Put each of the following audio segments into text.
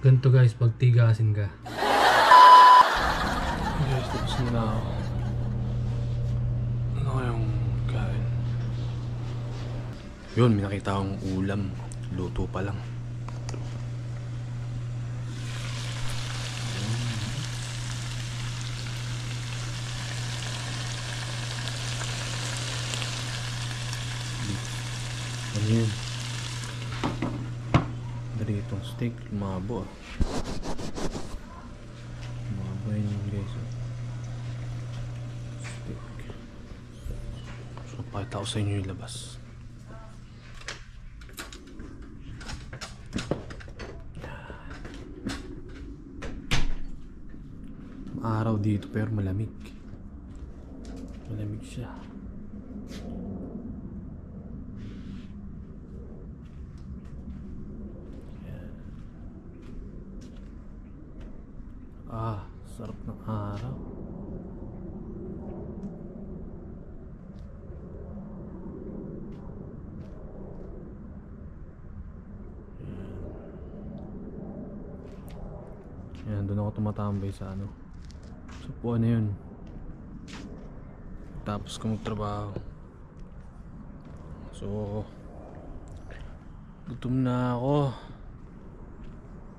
Ganito guys, pag tigasin ka. Guys, tapos na ako. Ano kayong kain? Yun, may nakita akong ulam. Luto pa lang. Ano yun? Dari itong steak, lumabo ah. Lumabo yun guys. Steak. So, pakita ko sa inyo yung labas. Araw dito pero malamig. Malamig siya. Sarap ng araw. Yan, doon ako tumatambay sa ano. Sa puwan na yun. Tapos ko magtrabaho. So, gutom na ako.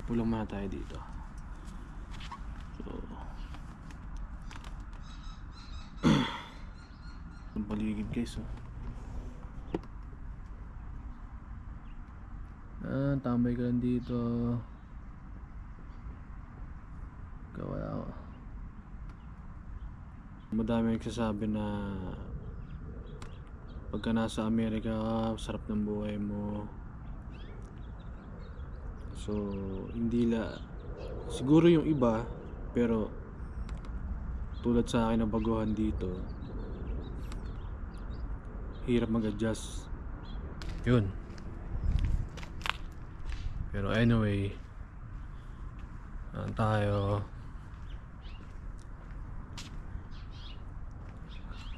Pulang muna tayo dito. Ang paligid guys oh. Tambay ka lang dito. Kawala ako. Madami nagsasabi na pagka nasa Amerika ka, sarap ng buhay mo. So hindi siguro yung iba, pero tulad sa akin na baguhan dito, hirap mag-adjust. Yun. Pero anyway, tayo.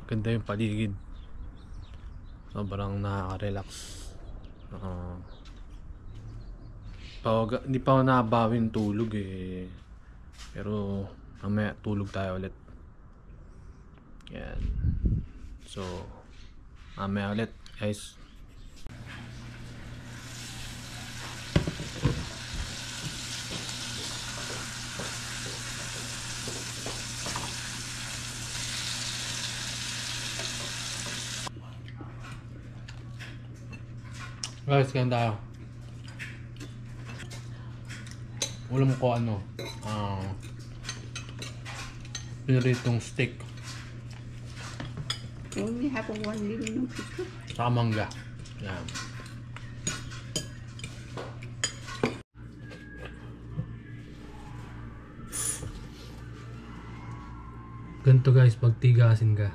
Ganda yung paligid. Sobrang nakaka-relax. Hindi pa ako nabawin tulog eh. Pero mamaya tulog tayo ulit. Yan. So mamaya ulit guys. Guys, kain tayo. Ulam ko ano, piniritong steak. I only have one little picture. Saka mangga. Yan. Ganito guys, pag tigasin ka.